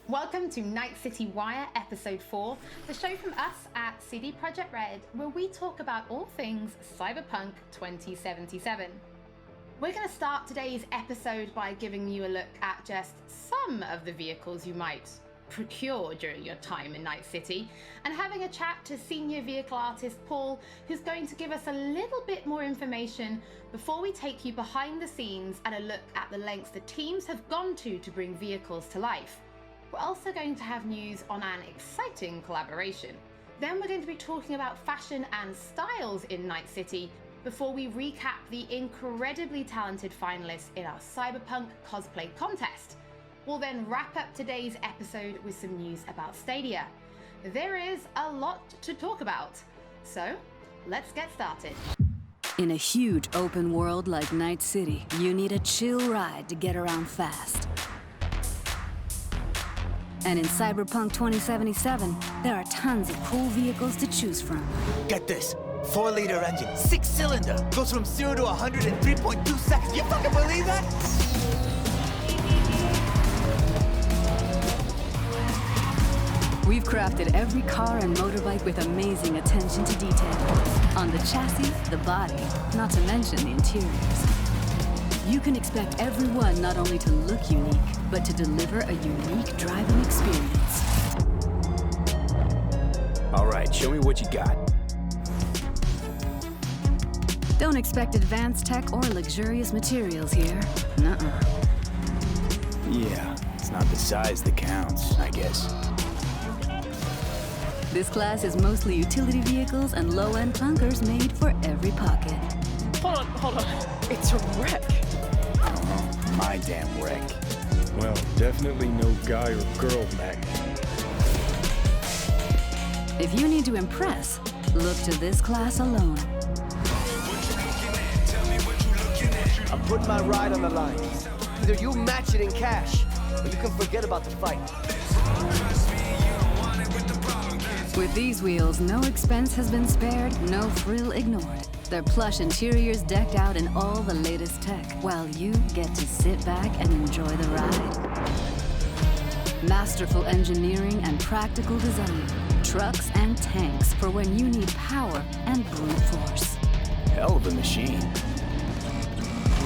Welcome to Night Episode 4, the show from us at Cdprın, where we talk about all things Cyberpunk 2077. We're going to start today's episode by giving you a look at just some of the vehicles you might procure during your time in Night City, and having a chat to senior vehicle artist Paul, who's going to give us a little bit more information before we take you behind the scenes and a look at the lengths the teams have gone to bring vehicles to life. We're also going to have news on an exciting collaboration. Then we're going to be talking about fashion and styles in Night City before we recap the incredibly talented finalists in our Cyberpunk cosplay contest. We'll then wrap up today's episode with some news about Stadia. There is a lot to talk about, so let's get started. In a huge open world like Night City, you need a chill ride to get around fast. And in Cyberpunk 2077, there are tons of cool vehicles to choose from. Get this, 4-liter engine, 6-cylinder, goes from 0 to 100 in 3.2 seconds. You fucking believe that? We've crafted every car and motorbike with amazing attention to detail. On the chassis, the body, not to mention the interiors. You can expect everyone not only to look unique, but to deliver a unique driving experience. All right, show me what you got. Don't expect advanced tech or luxurious materials here. Nuh-uh. Yeah, it's not the size that counts, I guess. This class is mostly utility vehicles and low-end clunkers made for every pocket. Hold on. It's a wreck. My damn wreck. Well, definitely no guy or girl magnet. If you need to impress, look to this class alone. I'm putting my ride on the line. Either you match it in cash, or you can forget about the fight. With these wheels, no expense has been spared, no frill ignored. Their plush interiors decked out in all the latest tech, while you get to sit back and enjoy the ride. Masterful engineering and practical design. Trucks and tanks for when you need power and brute force. Hell of a machine.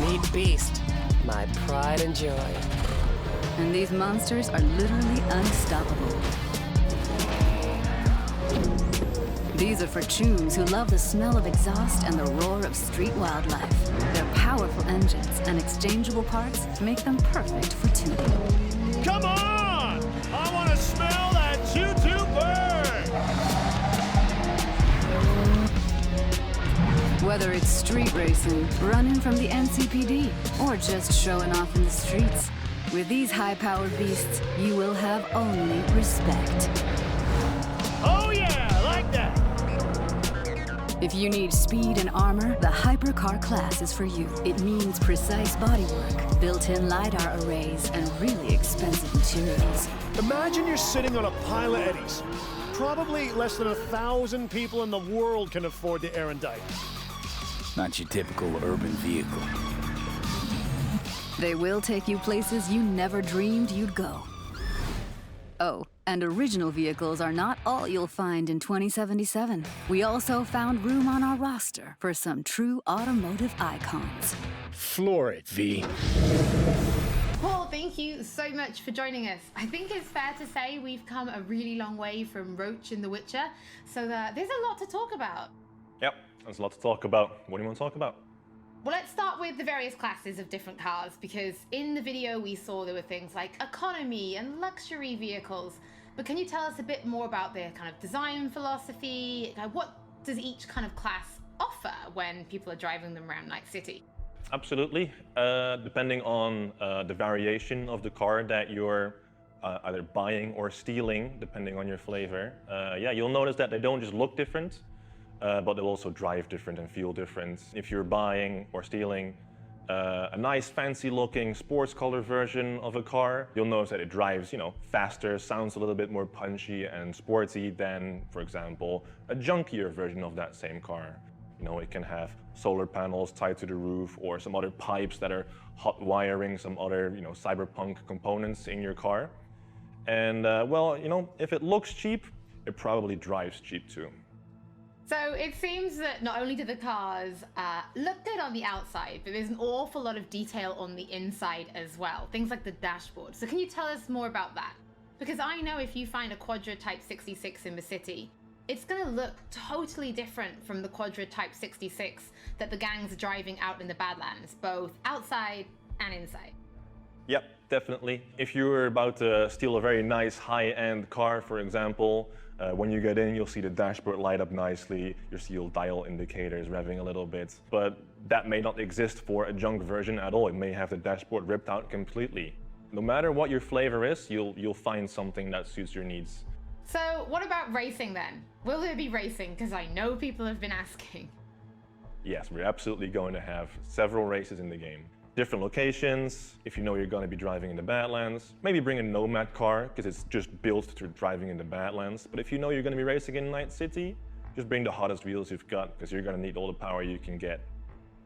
Meat beast. My pride and joy. And these monsters are literally unstoppable. These are for chooms who love the smell of exhaust and the roar of street wildlife. Their powerful engines and exchangeable parts make them perfect for tuning. Come on! I want to smell that choo-choo bird! Whether it's street racing, running from the NCPD, or just showing off in the streets, with these high-powered beasts, you will have only respect. Oh yeah, like that! If you need speed and armor, the hypercar class is for you. It means precise bodywork, built-in LiDAR arrays, and really expensive materials. Imagine you're sitting on a pile of eddies. Probably less than 1,000 people in the world can afford the erudite. Not your typical urban vehicle. They will take you places you never dreamed you'd go. Oh, and original vehicles are not all you'll find in 2077. We also found room on our roster for some true automotive icons. Floor it, V. Paul, thank you so much for joining us. I think it's fair to say we've come a really long way from Roach in The Witcher, so there's a lot to talk about. Yep, there's a lot to talk about. What do you want to talk about? Well, let's start with the various classes of different cars, because in the video we saw there were things like economy and luxury vehicles. But can you tell us a bit more about their kind of design philosophy? What does each kind of class offer when people are driving them around Night City? Absolutely. Depending on the variation of the car that you're either buying or stealing, depending on your flavor, yeah, you'll notice that they don't just look different, but they'll also drive different and feel different. If you're buying or stealing a nice fancy looking sports color version of a car, you'll notice that it drives, faster, sounds a little bit more punchy and sporty than, for example, a junkier version of that same car. It can have solar panels tied to the roof or some other pipes that are hot wiring some other, cyberpunk components in your car. And well, you know, if it looks cheap, it probably drives cheap too. So it seems that not only do the cars look good on the outside, but there's an awful lot of detail on the inside as well. Things like the dashboard. So can you tell us more about that? Because I know if you find a Quadra Type 66 in the city, it's going to look totally different from the Quadra Type 66 that the gangs are driving out in the Badlands, both outside and inside. Yep, definitely. If you're about to steal a very nice high-end car, for example, when you get in, you'll see the dashboard light up nicely. You'll see your dial indicators revving a little bit. But that may not exist for a junk version at all. It may have the dashboard ripped out completely. No matter what your flavor is, you'll find something that suits your needs. So what about racing then? Will there be racing? Because I know people have been asking. Yes, we're absolutely going to have several races in the game. Different locations, if you know you're going to be driving in the Badlands. Maybe bring a Nomad car, because it's just built to driving in the Badlands. But if you know you're going to be racing in Night City, just bring the hottest wheels you've got, because you're going to need all the power you can get.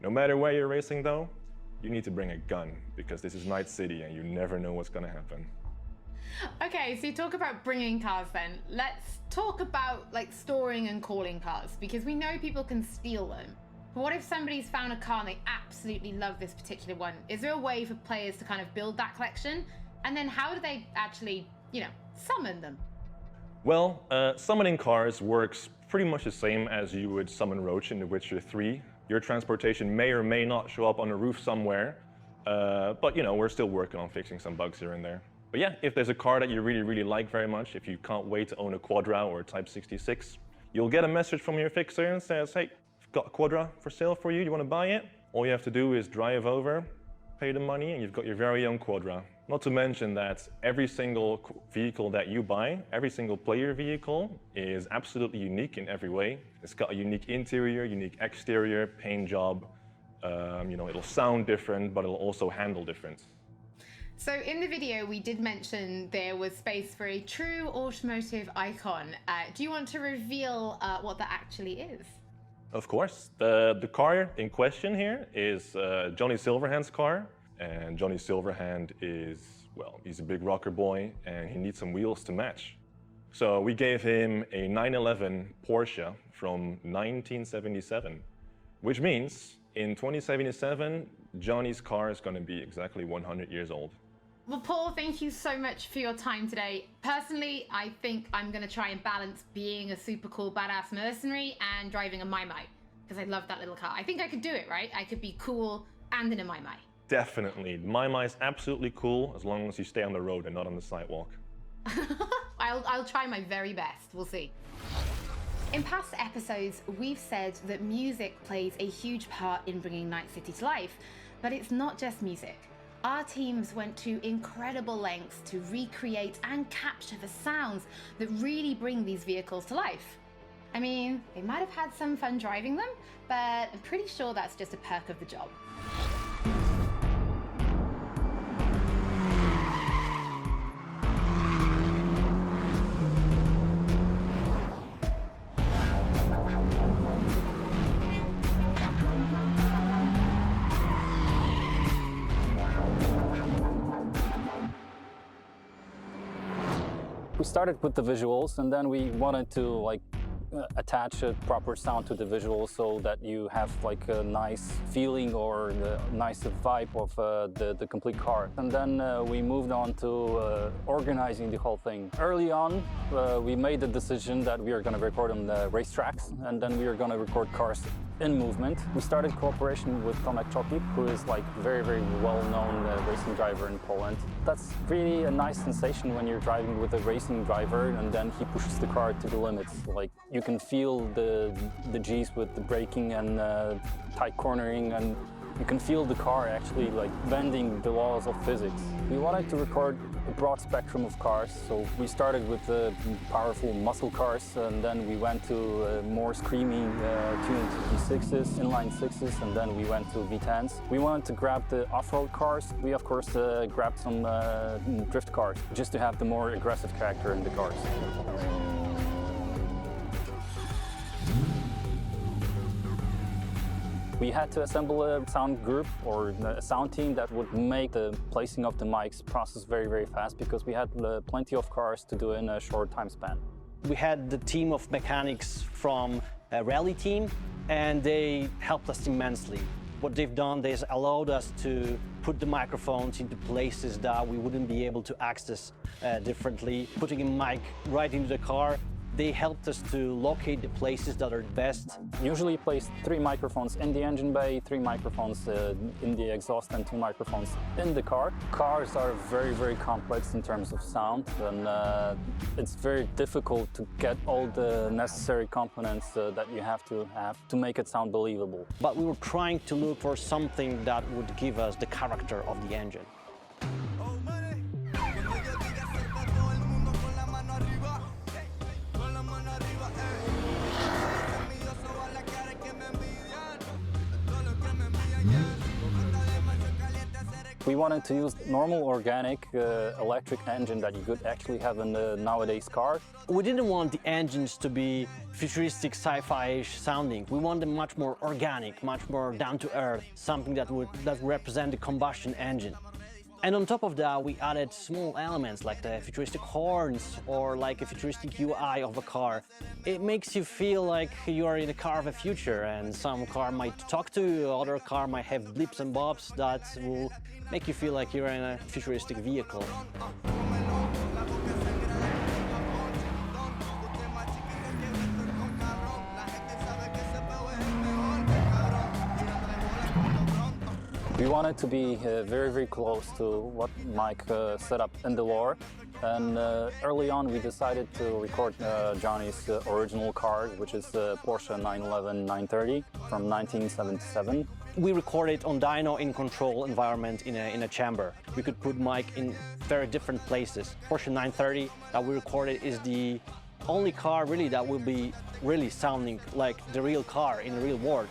No matter where you're racing though, you need to bring a gun, because this is Night City and you never know what's going to happen. Okay, so you talk about bringing cars then. Let's talk about like storing and calling cars, because we know people can steal them. But what if somebody's found a car and they absolutely love this particular one? Is there a way for players to kind of build that collection? And then how do they actually, you know, summon them? Well, summoning cars works pretty much the same as you would summon Roach in The Witcher 3. Your transportation may or may not show up on a roof somewhere, but you know, we're still working on fixing some bugs here and there. But yeah, if there's a car that you really like very much, if you can't wait to own a Quadra or a Type 66, you'll get a message from your fixer and says, hey, I've got a Quadra for sale for you, do you want to buy it? All you have to do is drive over, pay the money, and you've got your very own Quadra. Not to mention that every single vehicle that you buy, every single player vehicle, is absolutely unique in every way. It's got a unique interior, unique exterior, paint job. You know, it'll sound different, but it'll also handle different. So in the video, we did mention there was space for a true automotive icon. Do you want to reveal what that actually is? Of course. The car in question here is Johnny Silverhand's car. And Johnny Silverhand is, well, he's a big rocker boy and he needs some wheels to match. So we gave him a 911 Porsche from 1977, which means in 2077, Johnny's car is going to be exactly 100 years old. Well, Paul, thank you so much for your time today. Personally, I think I'm going to try and balance being a super cool badass mercenary and driving a Mai-Mai, because I love that little car. I think I could do it, right? I could be cool and in a Mai-Mai. Definitely. Mai-Mai is absolutely cool as long as you stay on the road and not on the sidewalk. I'll try my very best. We'll see. In past episodes, we've said that music plays a huge part in bringing Night City to life, but it's not just music. Our teams went to incredible lengths to recreate and capture the sounds that really bring these vehicles to life. I mean, they might have had some fun driving them, but I'm pretty sure that's just a perk of the job. We started with the visuals, and then we wanted to attach a proper sound to the visuals so that you have like a nice feeling or the nice vibe of the complete car. And then we moved on to organizing the whole thing. Early on, we made the decision that we are going to record on the racetracks, and then we are going to record cars in movement. We started cooperation with Tomek Chokip, who is like very well-known racing driver in Poland. That's really a nice sensation when you're driving with a racing driver and then he pushes the car to the limits. Like you can feel the G's with the braking and tight cornering, and you can feel the car actually like bending the laws of physics. We wanted to record a broad spectrum of cars, so we started with the powerful muscle cars, and then we went to more screamy tuned V6s, inline 6s, and then we went to V10s. We wanted to grab the off-road cars. We of course grabbed some drift cars, just to have the more aggressive character in the cars. We had to assemble a sound group or a sound team that would make the placing of the mics process very, very fast because we had plenty of cars to do in a short time span. We had the team of mechanics from a rally team, and they helped us immensely. What they've done, they allowed us to put the microphones into places that we wouldn't be able to access differently. Putting a mic right into the car, they helped us to locate the places that are best. Usually place 3 microphones in the engine bay, 3 microphones in the exhaust, and 2 microphones in the car. Cars are very, very complex in terms of sound, and it's very difficult to get all the necessary components that you have to make it sound believable. But we were trying to look for something that would give us the character of the engine. We wanted to use normal organic electric engine that you could actually have in the nowadays car. We didn't want the engines to be futuristic sci-fi-ish sounding. We want them much more organic, much more down to earth, something that would represent the combustion engine. And on top of that, we added small elements like the futuristic horns or like a futuristic UI of a car. It makes you feel like you are in a car of the future, and some car might talk to you, other car might have blips and bobs that will make you feel like you're in a futuristic vehicle. We wanted to be very, very close to what Mike set up in the lore. And early on, we decided to record Johnny's original car, which is Porsche 911 930 from 1977. We recorded on dyno in control environment in a chamber. We could put Mike in very different places. Porsche 930 that we recorded is the only car really that will be really sounding like the real car in the real world.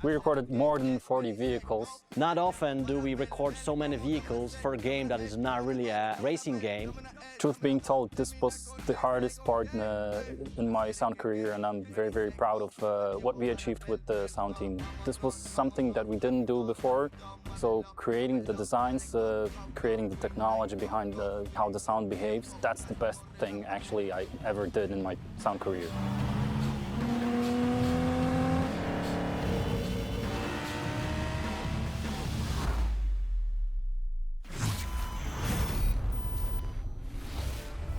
We recorded more than 40 vehicles. Not often do we record so many vehicles for a game that is not really a racing game. Truth being told, this was the hardest part in my sound career, and I'm very, very proud of what we achieved with the sound team. This was something that we didn't do before, so creating the designs, creating the technology behind how the sound behaves, that's the best thing actually I ever did in my sound career.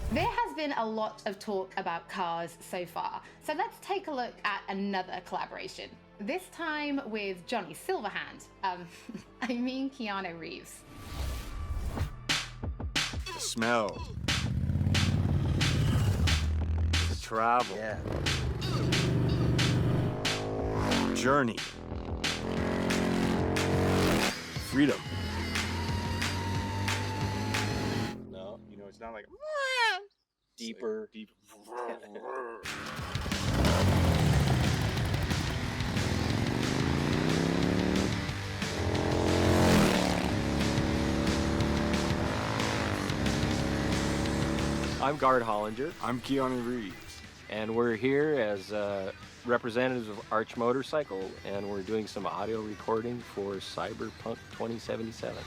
There has been a lot of talk about cars so far, so let's take a look at another collaboration. This time with Johnny Silverhand. I mean Keanu Reeves. The smell. The travel. Yeah. Journey. Freedom. No, you know, it's not like deeper. Deep. I'm Gard Hollinger. I'm Keanu Reeves. And we're here as representatives of Arch Motorcycle, and we're doing some audio recording for Cyberpunk 2077.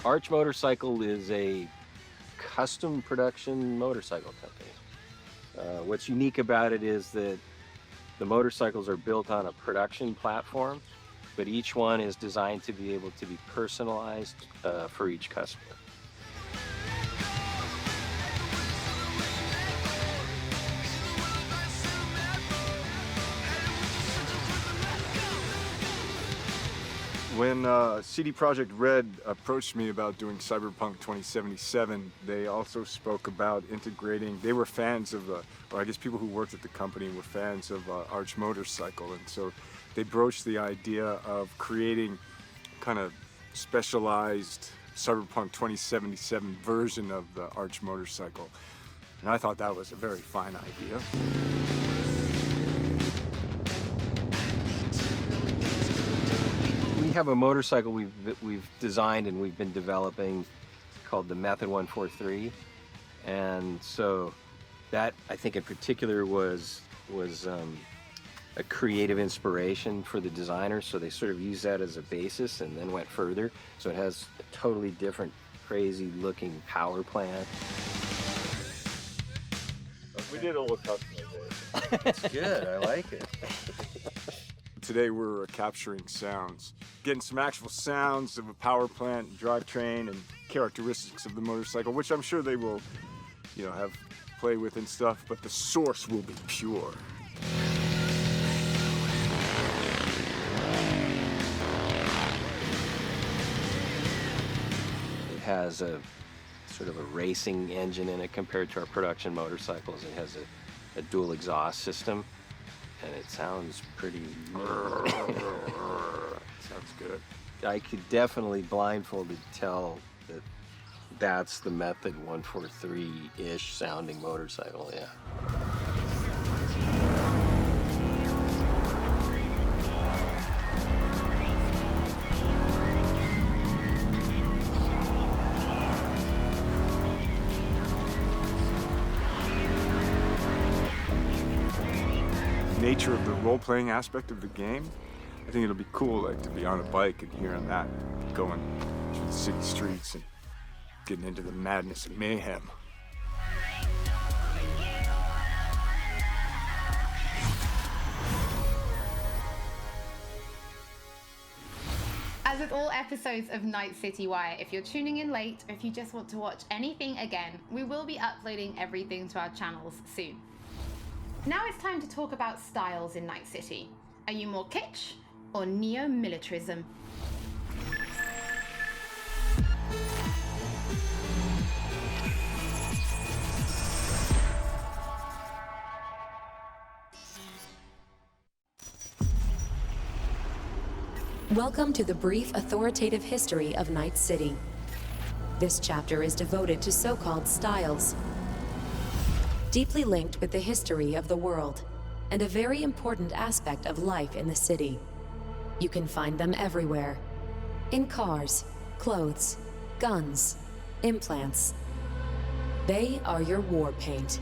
Arch Motorcycle is a custom production motorcycle company. What's unique about it is that the motorcycles are built on a production platform, but each one is designed to be able to be personalized for each customer. When CD Projekt Red approached me about doing Cyberpunk 2077, they also spoke about integrating. They were fans of, or I guess people who worked at the company were fans of Arch Motorcycle, and so they broached the idea of creating kind of specialized Cyberpunk 2077 version of the Arch Motorcycle. And I thought that was a very fine idea. We have a motorcycle we've designed and we've been developing called the Method 143, and so that I think in particular was a creative inspiration for the designers. So they sort of used that as a basis and then went further. So it has a totally different, crazy-looking power plant. We did a little customization. It's good. I like it. Today we're capturing sounds, getting some actual sounds of a power plant, drivetrain, and characteristics of the motorcycle, which I'm sure they will, have play with and stuff, but the source will be pure. It has a sort of a racing engine in it compared to our production motorcycles. It has a dual exhaust system, and it sounds pretty... Sounds good. I could definitely blindfolded tell that that's the Method 143-ish sounding motorcycle, yeah. Nature of the role-playing aspect of the game, I think it'll be cool, like, to be on a bike and hearing that, going through the city streets and getting into the madness and mayhem. As with all episodes of Naitcitywire, if you're tuning in late or if you just want to watch anything again, we will be uploading everything to our channels soon. Now it's time to talk about styles in Night City. Are you more kitsch or neo-militarism? Welcome to the brief authoritative history of Night City. This chapter is devoted to so-called styles, deeply linked with the history of the world, and a very important aspect of life in the city. You can find them everywhere. In cars, clothes, guns, implants. They are your war paint.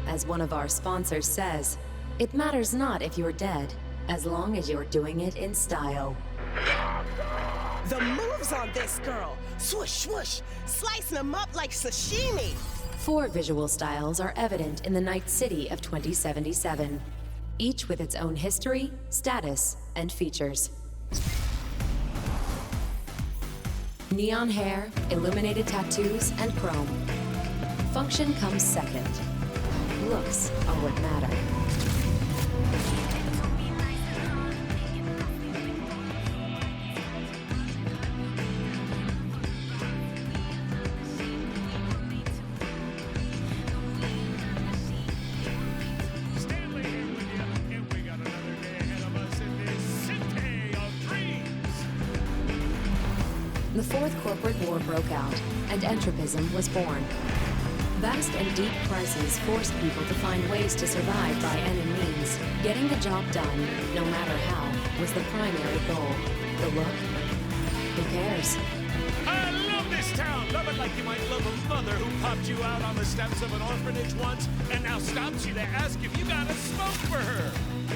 As one of our sponsors says, it matters not if you're dead, as long as you're doing it in style. The moves on this girl! Swoosh, swoosh! Slicing them up like sashimi! 4 visual styles are evident in the Night City of 2077, each with its own history, status, and features. Neon hair, illuminated tattoos, and chrome. Function comes second. Looks are what matter. The Fourth Corporate War broke out, and entropism was born. Vast and deep crises forced people to find ways to survive by any means. Getting the job done, no matter how, was the primary goal. The look? Who cares? I love this town! Love it like you might love a mother who popped you out on the steps of an orphanage once and now stops you to ask if you got a smoke for her!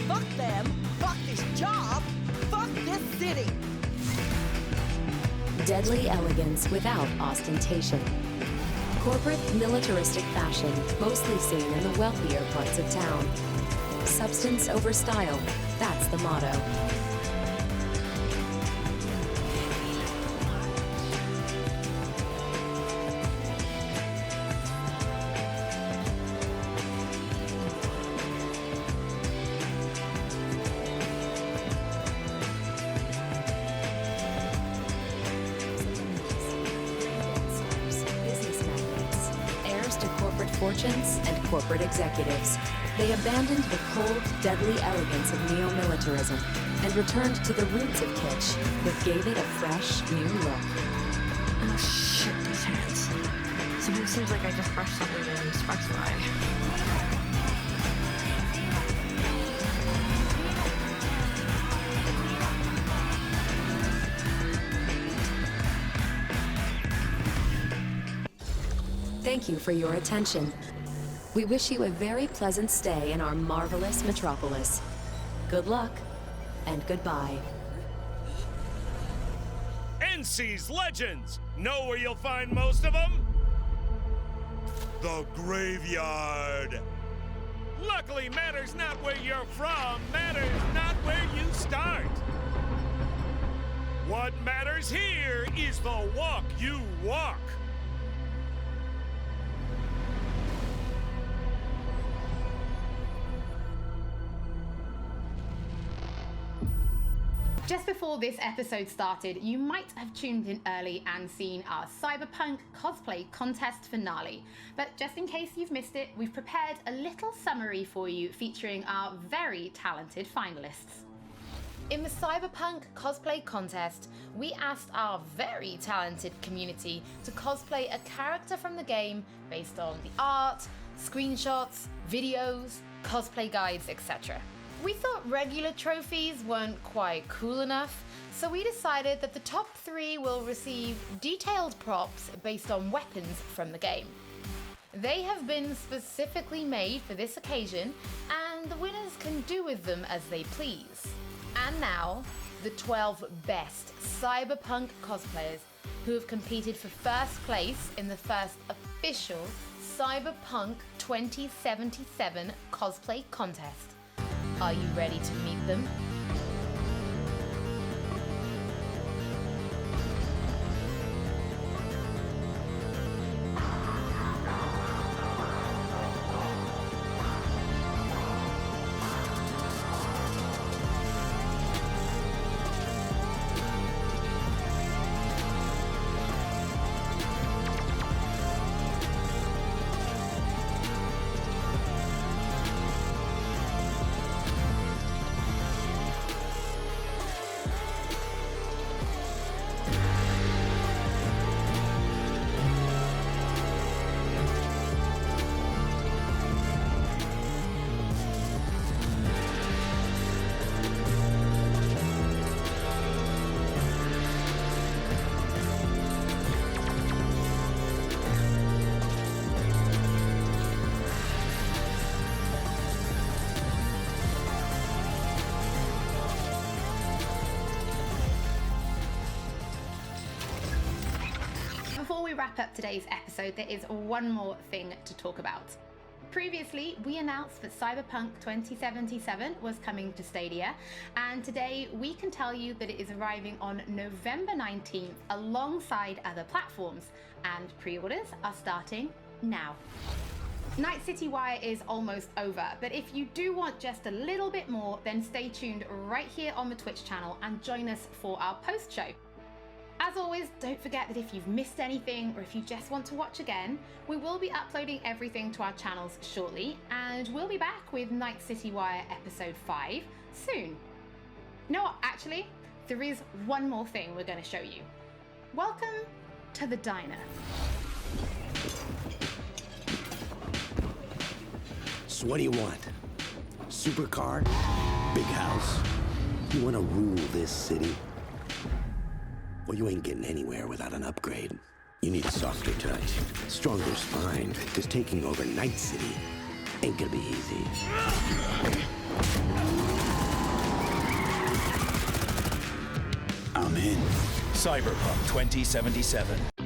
Fuck them! Fuck this job! Fuck this city! Deadly elegance without ostentation. Corporate, militaristic fashion, mostly seen in the wealthier parts of town. Substance over style, that's the motto. Fortunes and corporate executives. They abandoned the cold, deadly elegance of neo-militarism and returned to the roots of kitsch that gave it a fresh, new look. Oh shit, these hands. Sometimes it seems like I just brushed something and sparks fly. thank you for your attention. We wish you a very pleasant stay in our marvelous metropolis. Good luck, and goodbye. NC's Legends! Know where you'll find most of them? The graveyard! Luckily, matters not where you're from, matters not where you start. What matters here is the walk you walk. Just before this episode started, you might have tuned in early and seen our Cyberpunk cosplay contest finale. But just in case you've missed it, we've prepared a little summary for you featuring our very talented finalists. In the Cyberpunk cosplay contest, we asked our very talented community to cosplay a character from the game based on the art, screenshots, videos, cosplay guides, etc. We thought regular trophies weren't quite cool enough, so we decided that the top 3 will receive detailed props based on weapons from the game. They have been specifically made for this occasion, and the winners can do with them as they please. And now, the 12 best Cyberpunk cosplayers who have competed for first place in the first official Cyberpunk 2077 cosplay contest. Are you ready to meet them? Before we wrap up today's episode, there is one more thing to talk about. Previously, we announced that Cyberpunk 2077 was coming to Stadia, and today we can tell you that it is arriving on November 19th alongside other platforms, and pre-orders are starting now. Naihtcitywa이어 is almost over, but if you do want just a little bit more, then stay tuned right here on the Twitch channel and join us for our post-show. As always, don't forget that if you've missed anything or if you just want to watch again, we will be uploading everything to our channels shortly, and we'll be back with Naihtcitywa이어 episode 5 soon. No, actually, there is one more thing we're going to show you. Welcome to the diner. So what do you want? Supercar? Big house? You want to rule this city? Well, you ain't getting anywhere without an upgrade. You need a softer touch, stronger spine, because taking over Night City ain't gonna be easy. I'm in. Cyberpunk 2077.